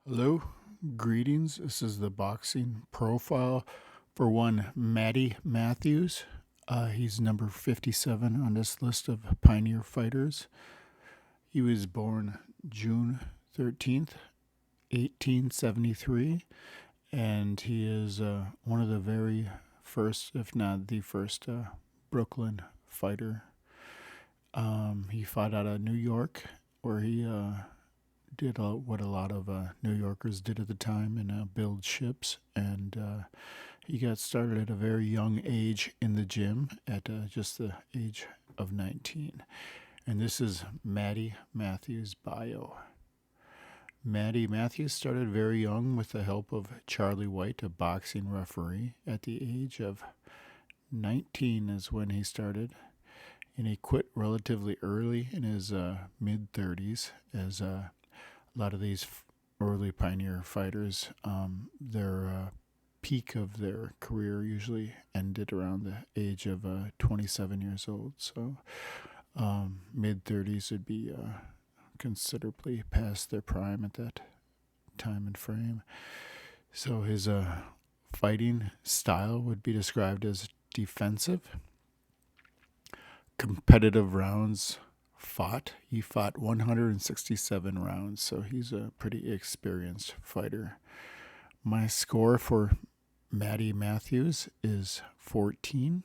Hello, greetings. This is the boxing profile for one Matty Mathews. He's number 57 on this list of pioneer fighters. He was born June 13th, 1873, and he is one of the very first, if not the first, Brooklyn fighter. He fought out of New York, where he did what a lot of New Yorkers did at the time and build ships. And he got started at a very young age in the gym at just the age of 19. And this is Matty Mathews' bio. Matty Mathews started very young with the help of Charlie White, a boxing referee. At the age of 19 is when he started. And he quit relatively early in his mid 30s, as a lot of these early pioneer fighters, their peak of their career usually ended around the age of 27 years old. So mid 30s would be considerably past their prime at that time and frame. So his fighting style would be described as defensive. Competitive rounds fought. He fought 167 rounds, so he's a pretty experienced fighter. My score for Matty Mathews is 14.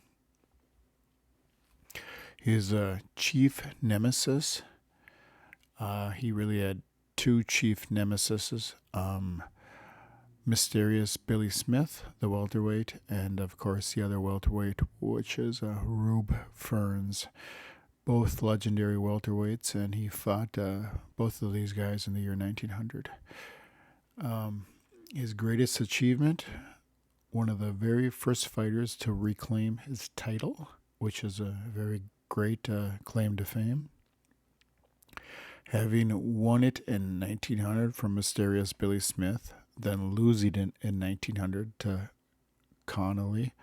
His chief nemesis, he really had two chief nemesises. Mysterious Billy Smith, the welterweight, and of course the other welterweight, which is Rube Ferns. Both legendary welterweights, and he fought both of these guys in the year 1900. His greatest achievement, one of the very first fighters to reclaim his title, which is a very great claim to fame. Having won it in 1900 from Mysterious Billy Smith, then losing it in 1900 to Connolly,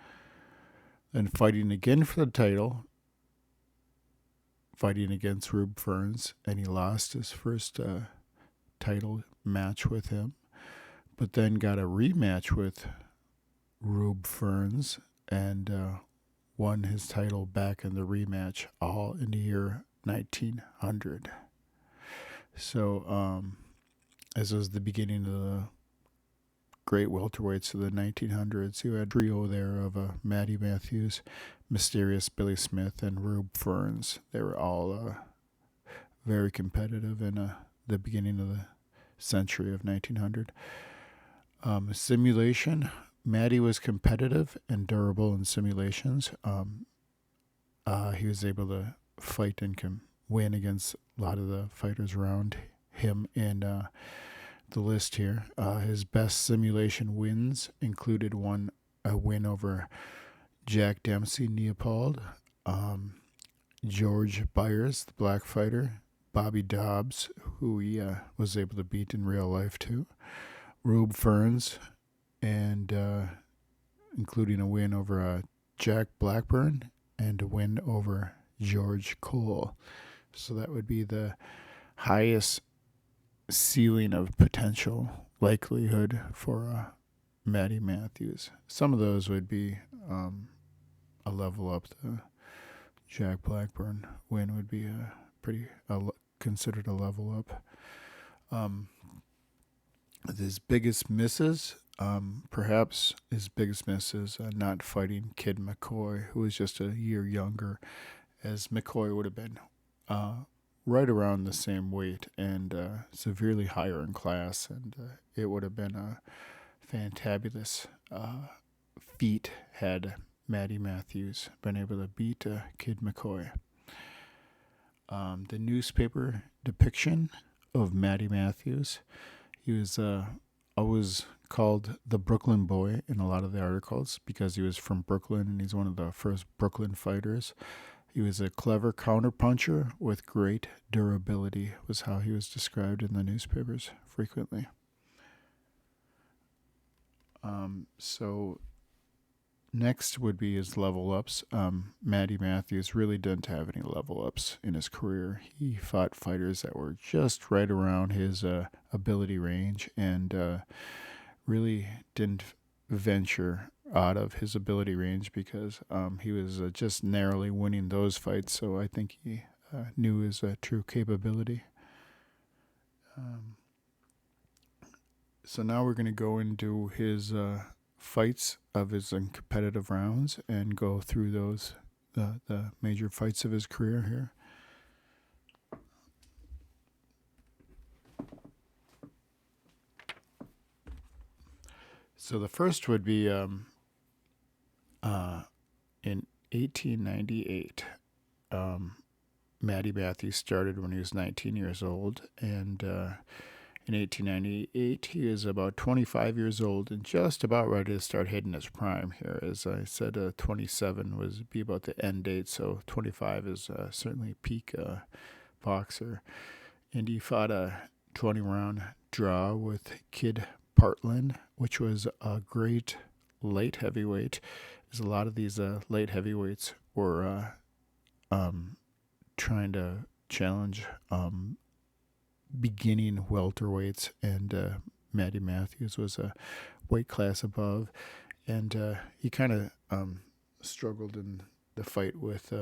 then fighting again for the title, fighting against Rube Ferns, and he lost his first title match with him, but then got a rematch with Rube Ferns and won his title back in the rematch, all in the year 1900. So as was the beginning of the great welterweights of the 1900s. You had a trio there of Matty Mathews, Mysterious Billy Smith, and Rube Ferns. They were all very competitive in the beginning of the century of 1900. Simulation. Matty was competitive and durable in simulations. He was able to fight and win against a lot of the fighters around him in the list here. His best simulation wins included a win over Jack Dempsey Leopold, George Byers, the black fighter, Bobby Dobbs, who he was able to beat in real life too, Rube Ferns, and including a win over Jack Blackburn and a win over George Cole. So that would be the highest ceiling of potential likelihood for Matty Mathews. Some of those would be a level up. The Jack Blackburn win would be considered a level up. His biggest misses, perhaps his biggest miss is not fighting Kid McCoy, who was just a year younger, as McCoy would have been right around the same weight and severely higher in class, and it would have been a fantabulous feat had Matty Mathews been able to beat Kid McCoy. The newspaper depiction of Matty Mathews, he was always called the Brooklyn Boy in a lot of the articles because he was from Brooklyn and he's one of the first Brooklyn fighters. He was a clever counterpuncher with great durability, was how he was described in the newspapers frequently. So Next would be his level ups. Matty Mathews really didn't have any level ups in his career. He fought fighters that were just right around his ability range and really didn't venture out of his ability range because he was just narrowly winning those fights. So I think he knew his true capability. So now we're going to go into his fights of his competitive rounds and go through those the major fights of his career here. So the first would be in 1898. Matty Mathews started when he was 19 years old, and in 1898 he was about 25 years old and just about ready to start hitting his prime here. As I said, 27 would be about the end date, so 25 is certainly peak boxer. And he fought a 20-round draw with Kid Partland, which was a great light heavyweight. As a lot of these light heavyweights were trying to challenge beginning welterweights, and Matty Mathews was a weight class above, and he kind of struggled in the fight with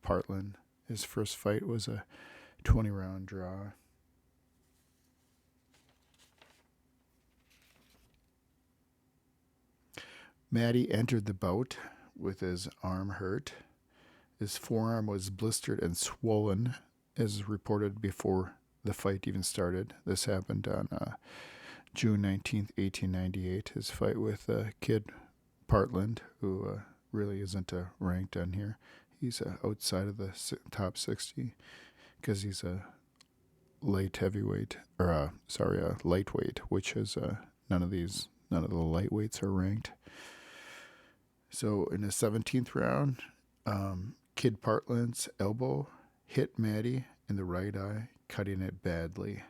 Partland. His first fight was a 20-round draw. Matty entered the bout with his arm hurt. His forearm was blistered and swollen, as reported before the fight even started. This happened on June 19th, 1898. His fight with Kid Partland, who really isn't ranked on here. He's outside of the top 60 because he's a light heavyweight, or lightweight, which is none of the lightweights are ranked. So in the 17th round, Kid Partland's elbow hit Matty in the right eye, cutting it badly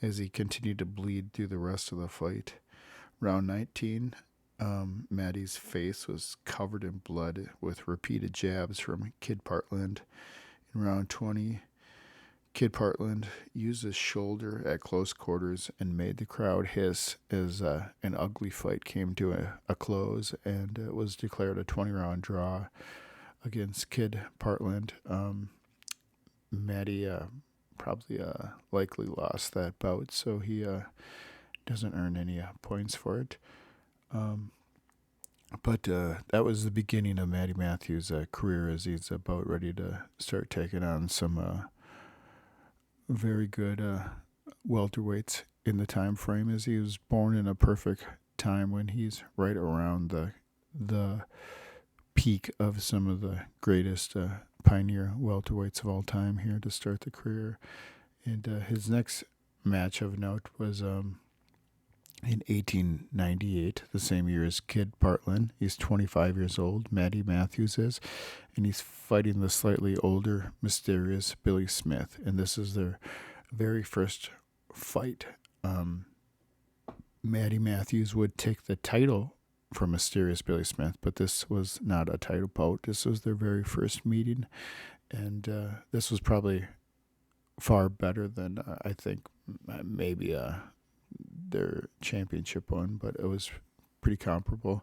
as he continued to bleed through the rest of the fight. Round 19, Matty's face was covered in blood with repeated jabs from Kid Partland. In round 20, Kid Partland used his shoulder at close quarters and made the crowd hiss as an ugly fight came to a close, and it was declared a 20-round draw against Kid Partland. Matty probably likely lost that bout, so he doesn't earn any points for it. But that was the beginning of Matty Mathews' career, as he's about ready to start taking on some very good welterweights in the time frame, as he was born in a perfect time when he's right around the peak of some of the greatest pioneer welterweights of all time here to start the career. And his next match of note was in 1898, the same year as Kid Partland. He's 25 years old, Matty Mathews is, and he's fighting the slightly older, mysterious Billy Smith. And this is their very first fight. Matty Mathews would take the title from mysterious Billy Smith, but this was not a title bout. This was their very first meeting, and this was probably far better than I think maybe their championship one, but it was pretty comparable.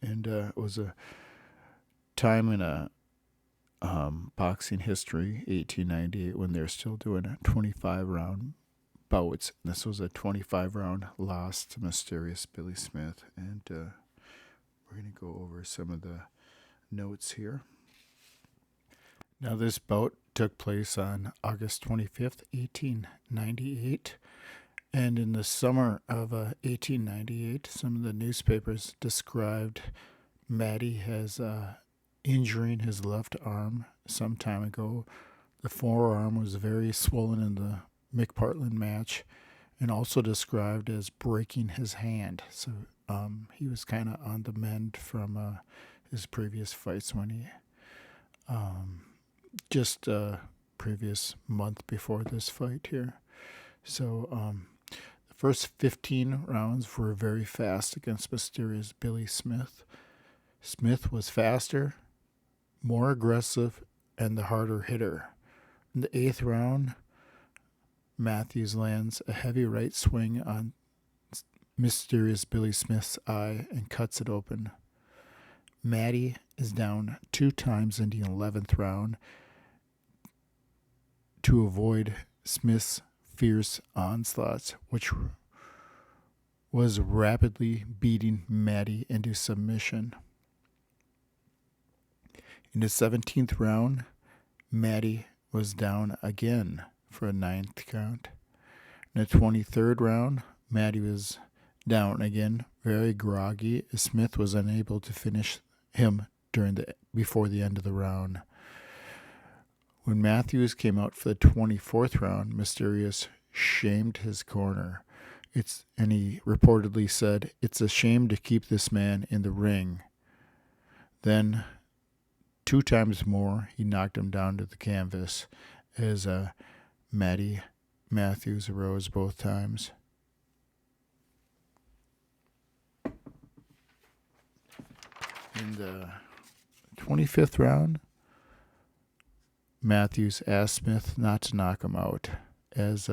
And it was a time in a boxing history, 1898, when they're still doing a 25-round bouts. This was a 25-round loss to mysterious Billy Smith, and we're going to go over some of the notes here. Now, this bout took place on August 25th, 1898. And in the summer of 1898, some of the newspapers described Matty as injuring his left arm some time ago. The forearm was very swollen in the McPartland match, and also described as breaking his hand. So he was kind of on the mend from his previous fights when he just previous month before this fight here. So the First 15 rounds were very fast against mysterious Billy Smith. Smith was faster, more aggressive, and the harder hitter. In the 8th round, Mathews lands a heavy right swing on mysterious Billy Smith's eye and cuts it open. Matty is down 2 times in the 11th round to avoid Smith's fierce onslaughts, which was rapidly beating Matty into submission. In the 17th round, Matty was down again for a 9th count. In the 23rd round, Matty was down again, very groggy, as Smith was unable to finish him before the end of the round. When Mathews came out for the 24th round, Mysterious shamed his corner. And he reportedly said, "It's a shame to keep this man in the ring." Then, 2 times more, he knocked him down to the canvas as Mathews arose both times. In the 25th round, Mathews asked Smith not to knock him out, as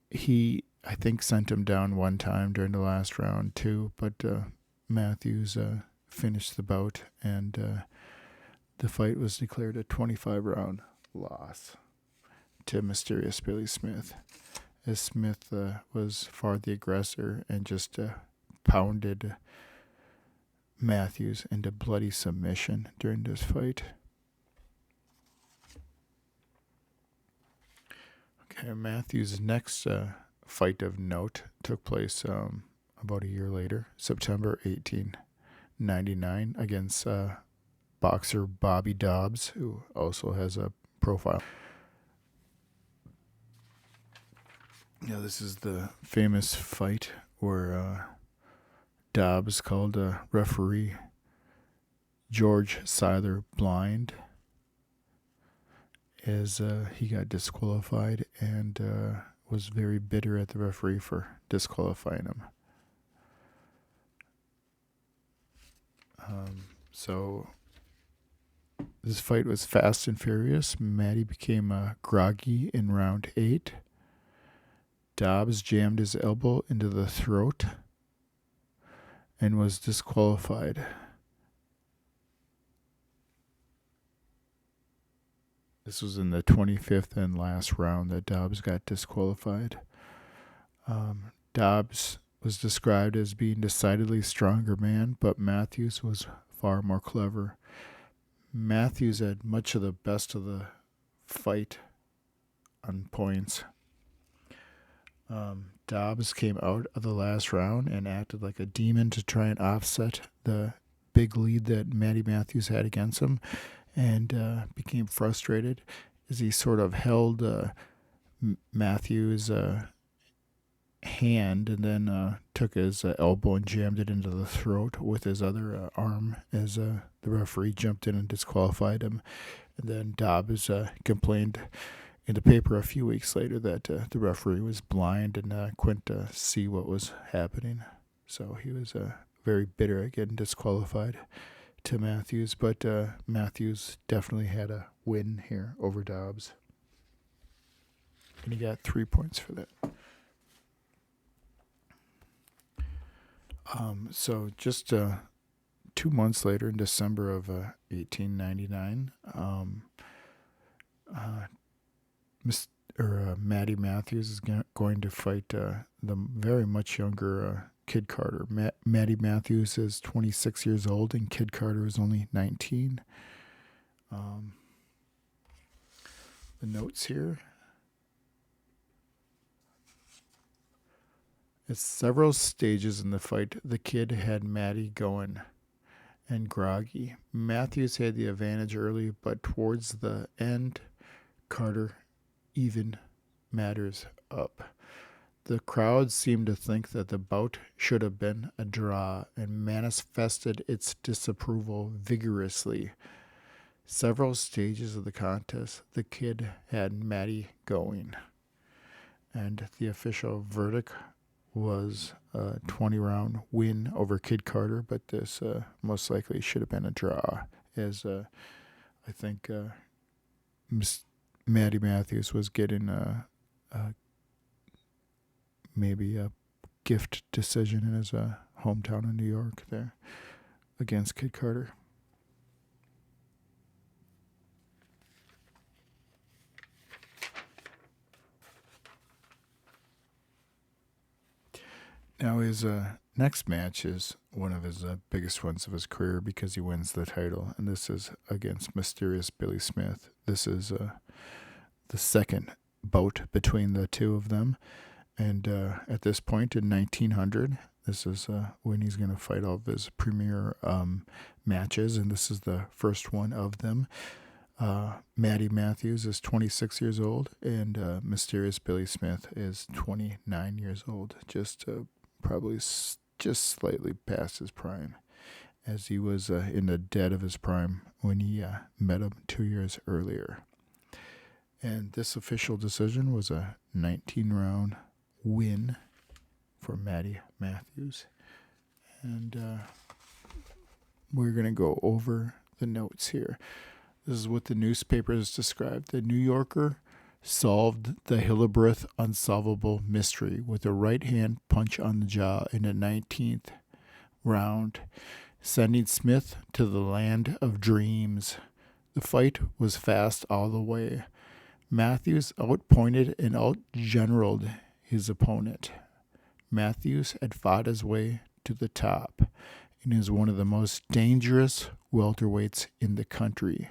he, I think, sent him down one time during the last round too, but Mathews finished the bout, and the fight was declared a 25-round loss to Mysterious Billy Smith, as Smith was far the aggressor and just pounded Mathews into bloody submission during this fight. Okay, Mathews' next fight of note took place about a year later, September 1899, against boxer Bobby Dobbs, who also has a profile. This is the famous fight where Dobbs called referee George Seiler blind, as he got disqualified and was very bitter at the referee for disqualifying him. So this fight was fast and furious. Matty became groggy in round 8. Dobbs jammed his elbow into the throat and was disqualified. This was in the 25th and last round that Dobbs got disqualified. Dobbs was described as being decidedly stronger man, but Mathews was far more clever. Mathews had much of the best of the fight on points. Dobbs came out of the last round and acted like a demon to try and offset the big lead that Matty Mathews had against him, and became frustrated as he sort of held Mathews' hand and then took his elbow and jammed it into the throat with his other arm as the referee jumped in and disqualified him. And then Dobbs complained in the paper a few weeks later that the referee was blind and couldn't see what was happening. So he was very bitter at getting disqualified to Mathews, but Mathews definitely had a win here over Dobbs. And he got 3 points for that. So just 2 months later, in December of 1899, Matty Mathews is going to fight the very much younger Kid Carter. Matty Mathews is 26 years old, and Kid Carter is only 19. The notes here. At several stages in the fight, the Kid had Matty going and groggy. Mathews had the advantage early, but towards the end, Carter even matters up. The crowd seemed to think that the bout should have been a draw and manifested its disapproval vigorously. Several stages of the contest, the Kid had Matty going. and the official verdict was a 20-round win over Kid Carter, but this most likely should have been a draw, as I think Matty Mathews was getting maybe a gift decision in his hometown in New York there against Kid Carter. Now his next match is one of his biggest ones of his career because he wins the title, and this is against Mysterious Billy Smith. This is the second bout between the two of them, and at this point in 1900, this is when he's going to fight all of his premier matches, and this is the first one of them. Matty Mathews is 26 years old, and Mysterious Billy Smith is 29 years old, probably just slightly past his prime, as he was in the dead of his prime when he met him 2 years earlier. And this official decision was a 19-round win for Matty Mathews. And we're going to go over the notes here. This is what the newspapers described. The New Yorker solved the Hillebrand unsolvable mystery with a right-hand punch on the jaw in the 19th round, sending Smith to the land of dreams. The fight was fast all the way. Mathews outpointed and outgeneraled his opponent. Mathews had fought his way to the top and is one of the most dangerous welterweights in the country.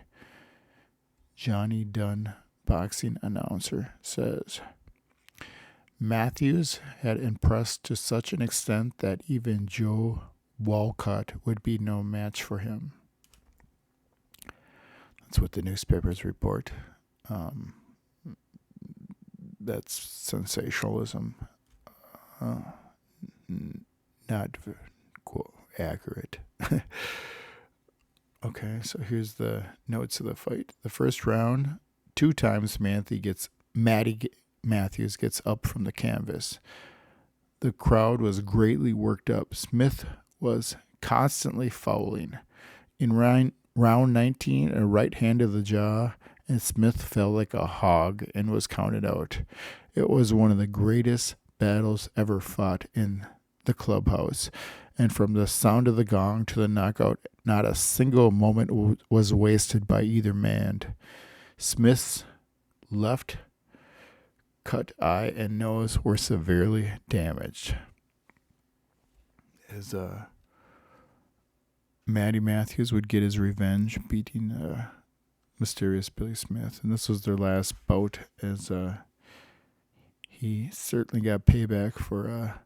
Johnny Dunn, boxing announcer, says Mathews had impressed to such an extent that even Joe Walcott would be no match for him. That's what the newspapers report. That's sensationalism. Not quote accurate. Okay, so here's the notes of the fight. The first round, 2 times Matty Mathews gets up from the canvas. The crowd was greatly worked up. Smith was constantly fouling. In round 19, a right hand to the jaw, and Smith fell like a hog and was counted out. It was one of the greatest battles ever fought in the clubhouse, and from the sound of the gong to the knockout, not a single moment was wasted by either man. Smith's left cut eye and nose were severely damaged. As Matty Mathews would get his revenge, beating Mysterious Billy Smith, and this was their last bout, as he certainly got payback for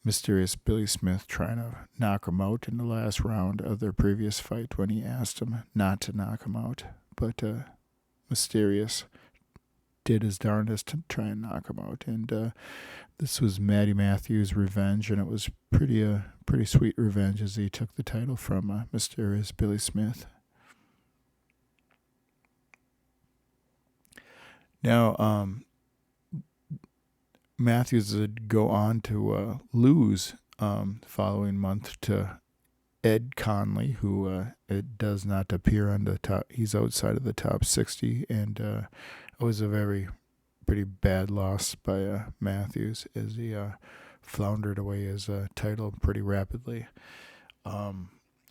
Mysterious Billy Smith trying to knock him out in the last round of their previous fight when he asked him not to knock him out. But Mysterious did his darndest to try and knock him out. And this was Matty Mathews' revenge, and it was pretty sweet revenge as he took the title from Mysterious Billy Smith. Now, Mathews would go on to lose the following month to Ed Conley, who it does not appear on the top. He's outside of the top 60, and it was a pretty bad loss by Mathews as he floundered away his title pretty rapidly.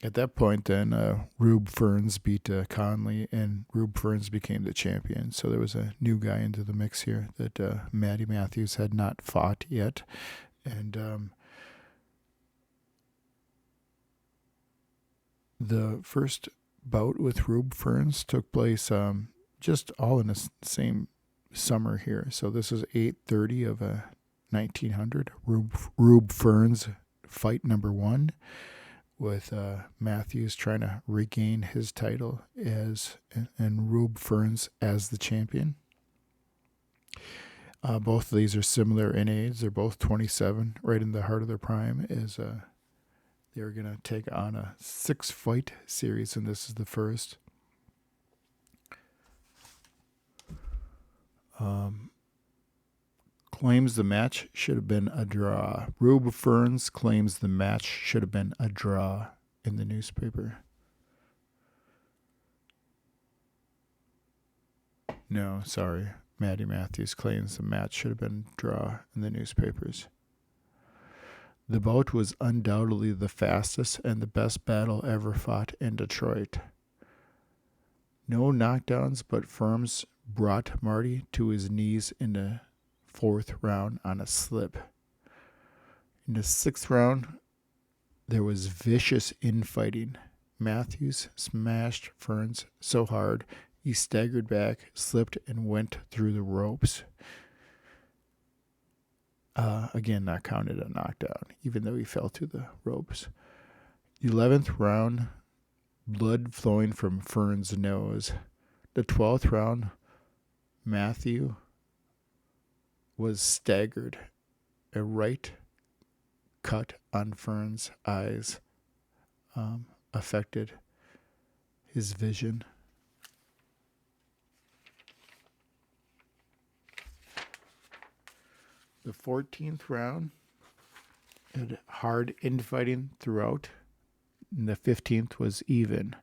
At that point, then, Rube Ferns beat Conley, and Rube Ferns became the champion. So there was a new guy into the mix here that Matty Mathews had not fought yet. And the first bout with Rube Ferns took place just all in the same summer here. So this is 8/30 of 1900. Rube Ferns fight number 1. With Mathews trying to regain his title and Rube Ferns as the champion. Both of these are similar in age. They're both 27, right in the heart of their prime. As they're going to take on a 6-fight series, and this is the first. claims the match should have been a draw. Rube Ferns claims the match should have been a draw in the newspaper. No, sorry. Mathews claims the match should have been a draw in the newspapers. The bout was undoubtedly the fastest and the best battle ever fought in Detroit. No knockdowns, but Ferns brought Marty to his knees in the 4th round on a slip. In the 6th round, there was vicious infighting. Mathews smashed Ferns so hard he staggered back, slipped, and went through the ropes. Again, not counted a knockdown, even though he fell to the ropes. 11th round, blood flowing from Ferns' nose. The 12th round, Matthew was staggered. A right cut on Ferns' eyes affected his vision. The 14th round had hard infighting throughout, and the 15th was even.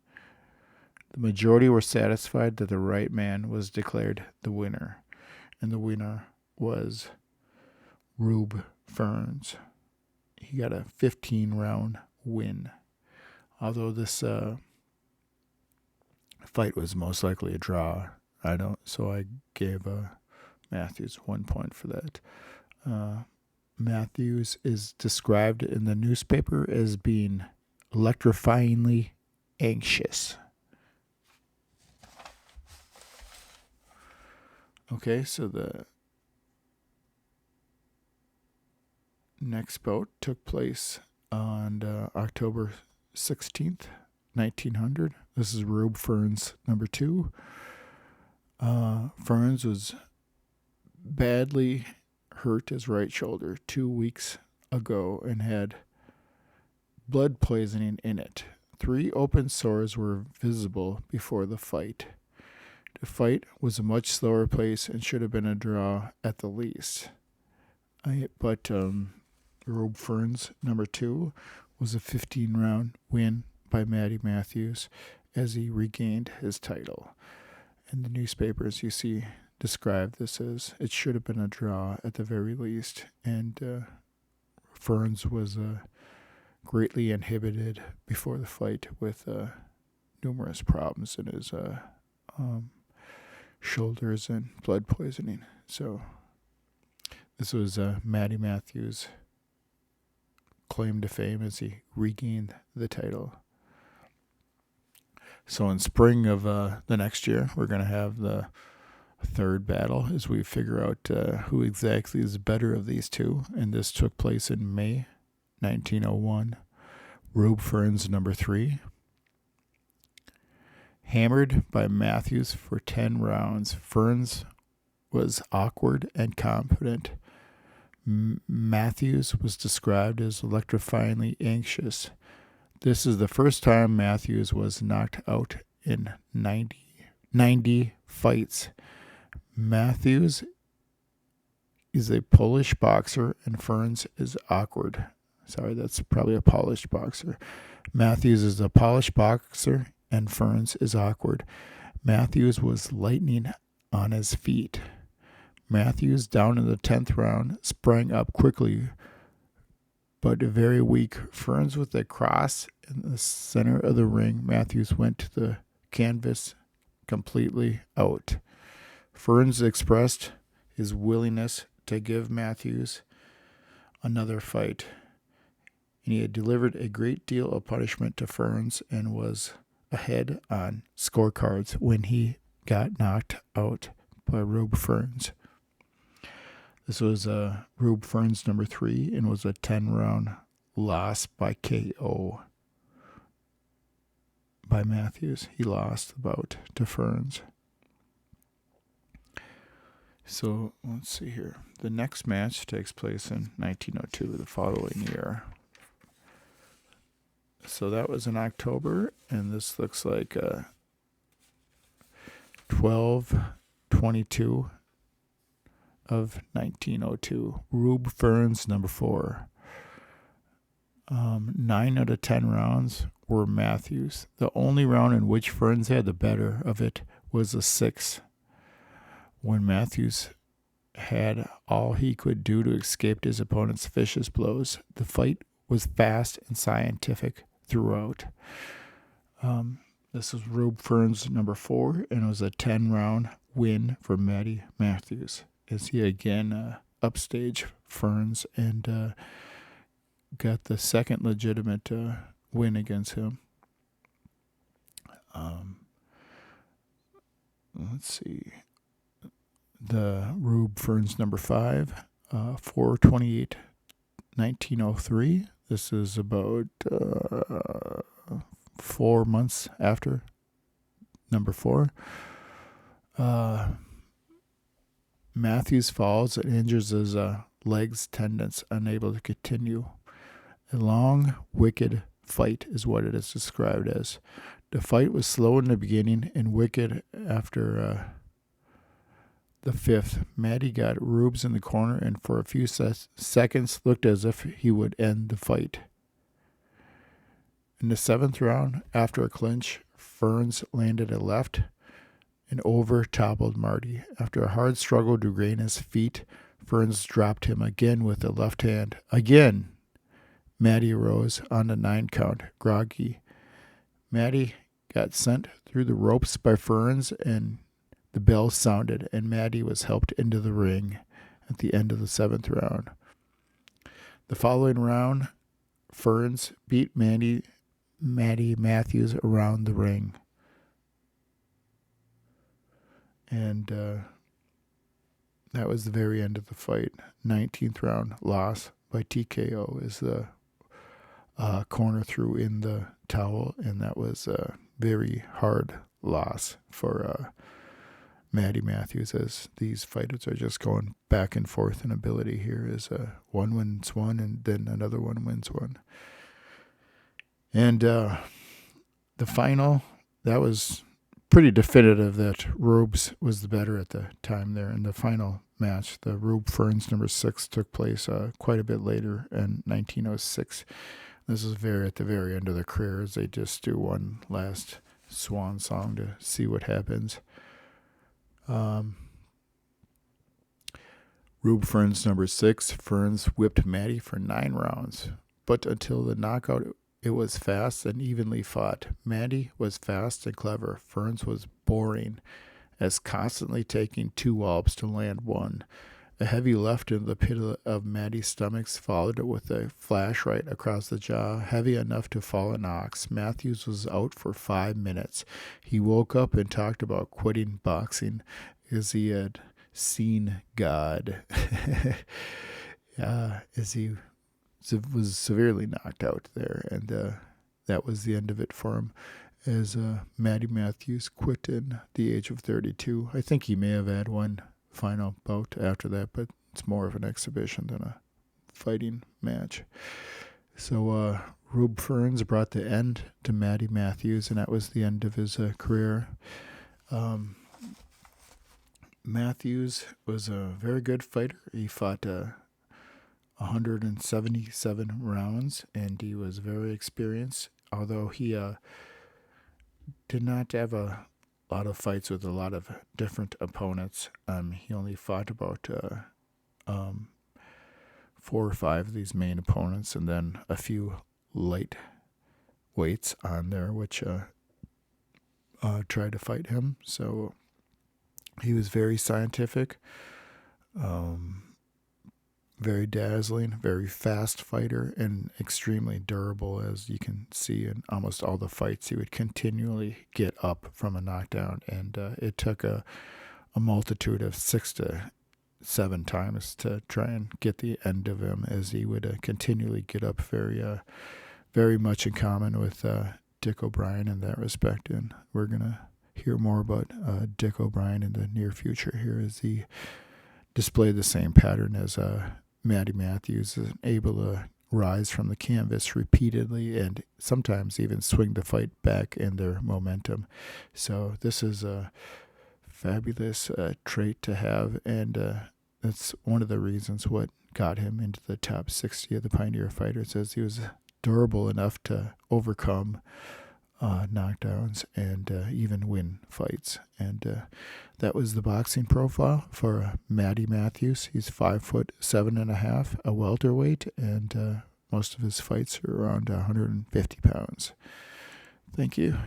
The majority were satisfied that the right man was declared the winner, and the winner was Rube Ferns. He got a 15-round win. Although this fight was most likely a draw, so I gave Mathews 1 point for that. Mathews is described in the newspaper as being electrifyingly anxious. Okay, so the next bout took place on October 16th, 1900. This is Rube Ferns number 2. Ferns was badly hurt his right shoulder 2 weeks ago and had blood poisoning in it. 3 open sores were visible before the fight. The fight was a much slower pace and should have been a draw at the least. But Rube Ferns number 2 was a 15-round win by Mathews as he regained his title. In the newspapers, you see describe this as it should have been a draw at the very least, and Ferns was greatly inhibited before the fight with numerous problems in his shoulders and blood poisoning. So this was Matty Mathews' claim to fame as he regained the title. So in spring of the next year, we're going to have the third battle as we figure out who exactly is better of these two. And this took place in May 1901. Rube Ferns number 3. Hammered by Mathews for 10 rounds. Ferns was awkward and confident. Mathews was described as electrifyingly anxious. This is the first time Mathews was knocked out in 90 fights. Mathews is a Polish boxer and Ferns is awkward. Sorry, that's probably a Polish boxer. Mathews is a Polish boxer and Ferns is awkward. Mathews was lightning on his feet. Mathews, down in the 10th round, sprang up quickly, but very weak. Ferns with a cross in the center of the ring. Mathews went to the canvas completely out. Ferns expressed his willingness to give Mathews another fight, and he had delivered a great deal of punishment to Ferns and was ahead on scorecards when he got knocked out by Rube Ferns. This was Rube Ferns number 3 and was a 10-round loss by KO by Mathews. He lost the bout to Ferns. So let's see here. The next match takes place in 1902, the following year. So that was in October, and this looks like 12/22/1902. of 1902. Rube Ferns, number 4. 9 out of 10 rounds were Mathews. The only round in which Ferns had the better of it was the 6th, when Mathews had all he could do to escape his opponent's vicious blows. The fight was fast and scientific throughout. This was Rube Ferns, number 4, and it was a 10-round win for Matty Mathews, as he again upstaged Ferns and got the second legitimate win against him. Let's see. The Rube Ferns, number 5, 4/28/1903. This is about 4 months after number 4. Mathews falls and injures his legs tendons, unable to continue. A long, wicked fight is what it is described as. The fight was slow in the beginning and wicked after the 5th. Matty got Rubes in the corner and for a few seconds looked as if he would end the fight. In the 7th round, after a clinch, Ferns landed a left and over-toppled Marty. After a hard struggle to regain his feet, Ferns dropped him again with the left hand. Again, Matty arose on the 9 count, groggy. Matty got sent through the ropes by Ferns, and the bell sounded, and Matty was helped into the ring at the end of the 7th round. The following round, Ferns beat Matty Mathews around the ring. And that was the very end of the fight. 19th round loss by TKO is the corner threw in the towel, and that was a very hard loss for Matty Mathews, as these fighters are just going back and forth in ability here, as one wins one and then another one wins one. And the final, that was pretty definitive that Rubes was the better at the time there. In the final match, the Rube Ferns number 6 took place quite a bit later in 1906. This is at the very end of their careers. They just do one last swan song to see what happens. Rube Ferns number 6. Ferns whipped Matty for 9 rounds, but until the knockout, it was fast and evenly fought. Matty was fast and clever. Ferns was boring, as constantly taking 2 wallopes to land one. A heavy left in the pit of Matty's stomach, followed it with a flash right across the jaw, heavy enough to fall an ox. Mathews was out for 5 minutes. He woke up and talked about quitting boxing, as he had seen God, as he was severely knocked out there, and that was the end of it for him, as Matty Mathews quit in the age of 32. I think he may have had one final bout after that, but it's more of an exhibition than a fighting match. So Rube Ferns brought the end to Matty Mathews, and that was the end of his career. Mathews was a very good fighter. He fought 177 rounds, and he was very experienced, although he did not have a lot of fights with a lot of different opponents. He only fought about 4 or 5 of these main opponents, and then a few light weights on there which tried to fight him. So he was very scientific, very dazzling, very fast fighter, and extremely durable, as you can see in almost all the fights. He would continually get up from a knockdown, and it took a multitude of 6 to 7 times to try and get the end of him, as he would continually get up. Very much in common with Dick O'Brien in that respect, and we're going to hear more about Dick O'Brien in the near future here, as he displayed the same pattern as Matty Mathews, is able to rise from the canvas repeatedly and sometimes even swing the fight back in their momentum. So this is a fabulous trait to have, and that's one of the reasons what got him into the top 60 of the Pioneer fighters, as he was durable enough to overcome knockdowns and even win fights. And that was the boxing profile for Matty Mathews. He's 5'7.5", a welterweight, and most of his fights are around 150 pounds. Thank you.